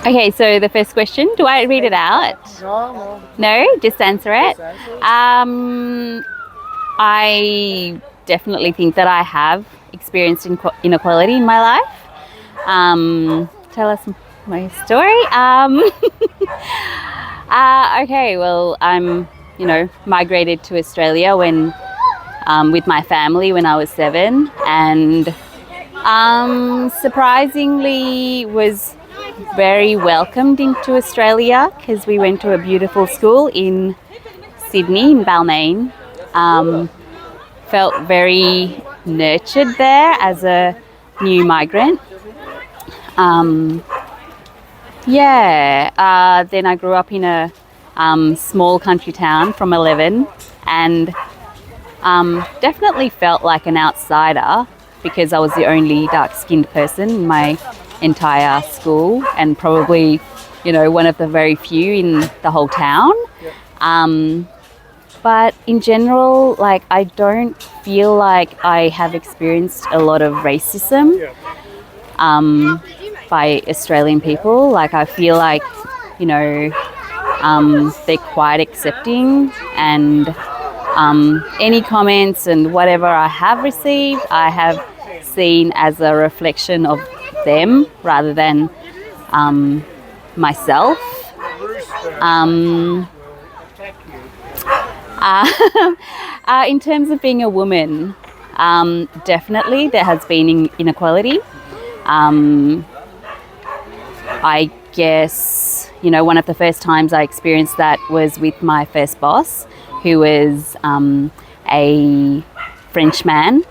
Okay, so the first question, do I read it out? No. No, just answer it. Just answer it. I definitely think that I have experienced inequality in my life. Tell us my story. Okay, well, migrated to Australia when with my family when I was 7, and surprisingly was very welcomed into Australia because we went to a beautiful school in Sydney, in Balmain. Felt very nurtured there as a new migrant. Then I grew up in a small country town from 11, and definitely felt like an outsider because I was the only dark-skinned person in my entire school, and probably, one of the very few in the whole town. But in general, I don't feel like I have experienced a lot of racism by Australian people. I feel like, they're quite accepting, and any comments and whatever I have received, I have seen as a reflection of them rather than myself. In terms of being a woman, definitely there has been inequality. I guess, one of the first times I experienced that was with my first boss, who was a French man,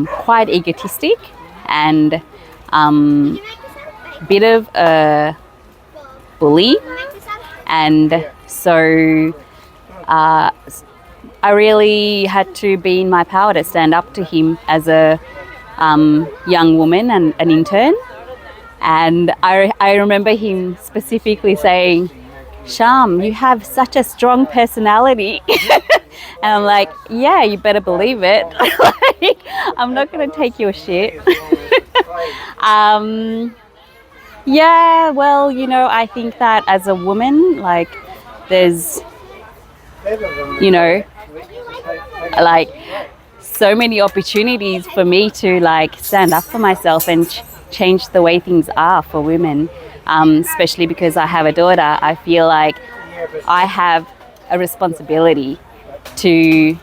quite egotistic and bit of a bully. And so I really had to be in my power to stand up to him as a young woman and an intern. And I remember him specifically saying, "Sham, you have such a strong personality." And I'm like, "Yeah, you better believe it." I'm not going to take your shit. I think that as a woman, there's, so many opportunities for me to stand up for myself and change the way things are for women, especially because I have a daughter. I feel like I have a responsibility to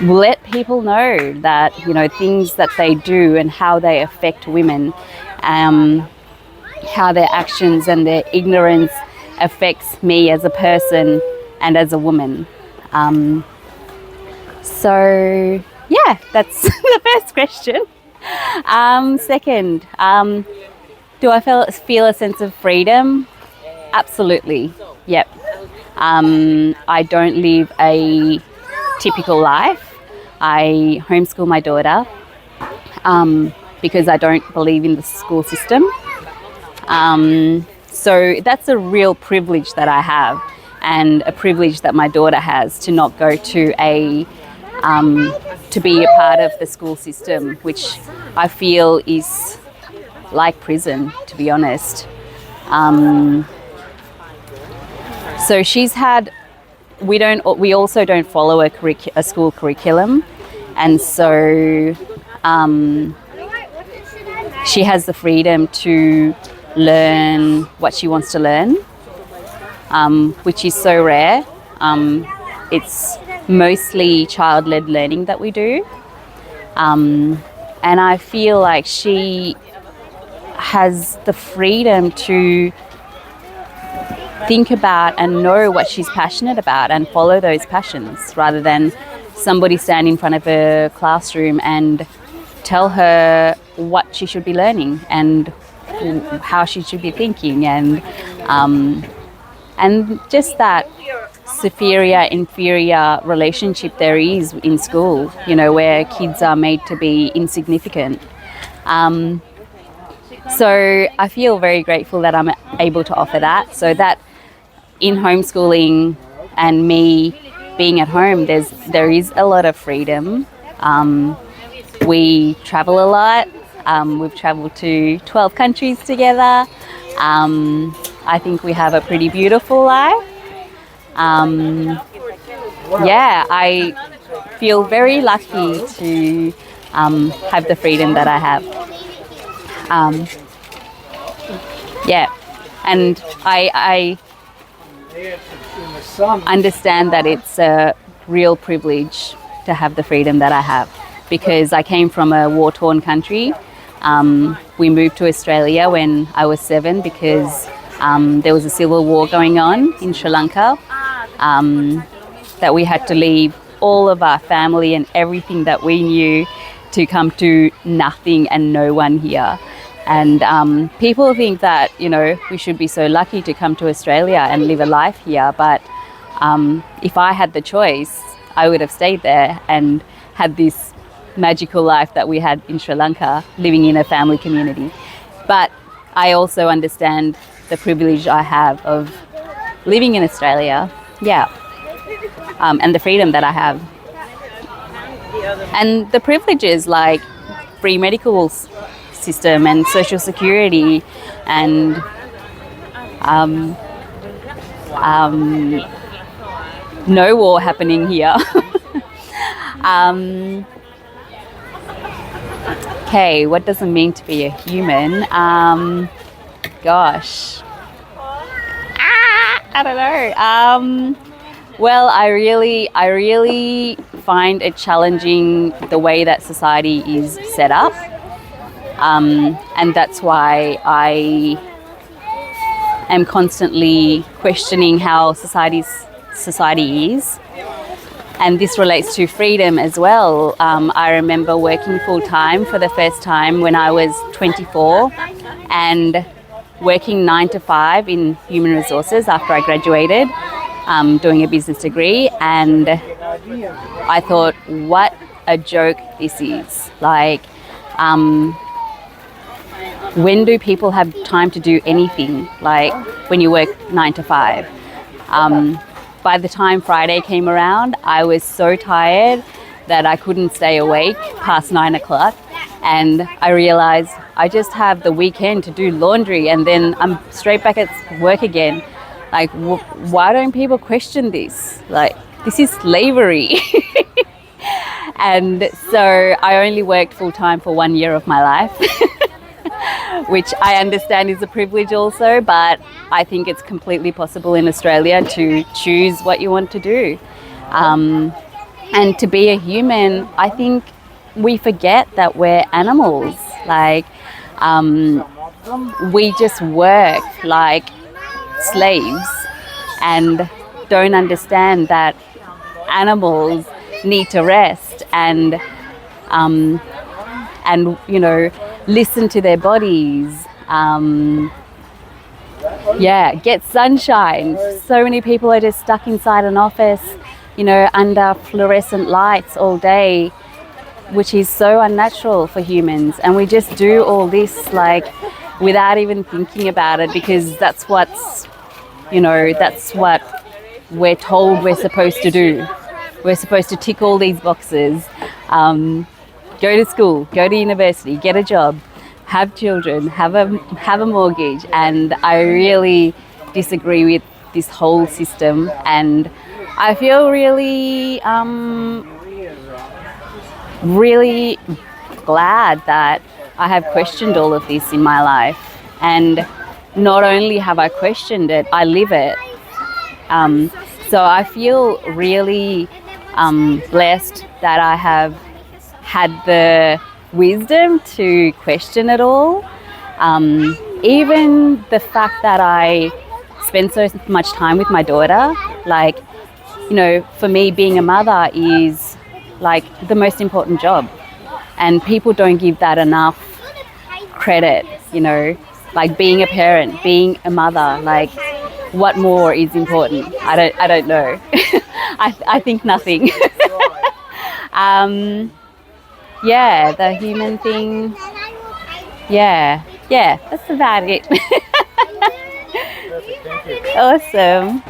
let people know that, things that they do and how they affect women, how their actions and their ignorance affects me as a person and as a woman. That's the first question. Second, do I feel a sense of freedom? Absolutely. Yep. I don't live a typical life. I homeschool my daughter because I don't believe in the school system. So that's a real privilege that I have, and a privilege that my daughter has, to not go to to be a part of the school system, which I feel is like prison, to be honest. So she's had, we also don't follow a school curriculum, and so she has the freedom to learn what she wants to learn, which is so rare. It's mostly child-led learning that we do, and I feel like she has the freedom to think about and know what she's passionate about and follow those passions, rather than somebody stand in front of a classroom and tell her what she should be learning and how she should be thinking, and just that superior-inferior relationship there is in school, where kids are made to be insignificant. So I feel very grateful that I'm able to offer that, so that in homeschooling and me being at home, there is a lot of freedom. We travel a lot. We've traveled to 12 countries together. I think we have a pretty beautiful life. I feel very lucky to have the freedom that I have. And I understand that it's a real privilege to have the freedom that I have, because I came from a war-torn country. We moved to Australia when I was 7 because there was a civil war going on in Sri Lanka, that we had to leave all of our family and everything that we knew to come to nothing and no one here. And people think that, you know, we should be so lucky to come to Australia and live a life here. But if I had the choice, I would have stayed there and had this magical life that we had in Sri Lanka, living in a family community. But I also understand the privilege I have of living in Australia, and the freedom that I have. And the privileges like free medical system and social security and no war happening here. Okay, what does it mean to be a human? Gosh. I don't know. Well, I really find it challenging the way that society is set up. And that's why I am constantly questioning how society is. And this relates to freedom as well. I remember working full-time for the first time when I was 24 and working 9 to 5 in human resources after I graduated, doing a business degree. And I thought, what a joke this is. Like, when do people have time to do anything? Like when you work 9 to 5. By the time Friday came around, I was so tired that I couldn't stay awake past 9 o'clock. And I realized I just have the weekend to do laundry and then I'm straight back at work again. Like, why don't people question this? Like, this is slavery. And so I only worked full time for 1 year of my life, which I understand is a privilege also, but I think it's completely possible in Australia to choose what you want to do. And to be a human, I think we forget that we're animals. Like, we just work like slaves and don't understand that animals need to rest and you know, listen to their bodies, get sunshine. So many people are just stuck inside an office, you know, under fluorescent lights all day, which is so unnatural for humans. And we just do all this like without even thinking about it, because that's what's, you know, that's what we're told we're supposed to do. We're supposed to tick all these boxes, go to school, go to university, get a job, have children, have a mortgage. And I really disagree with this whole system, and I feel really really glad that I have questioned all of this in my life. And not only have I questioned it, I live it. So I feel really blessed that I have had the wisdom to question it all. Even the fact that I spend so much time with my daughter, like, you know, for me being a mother is like the most important job, and people don't give that enough credit, you know, like being a parent, being a mother, like what more is important? I don't know. I think nothing. The human thing, that's about it. Awesome.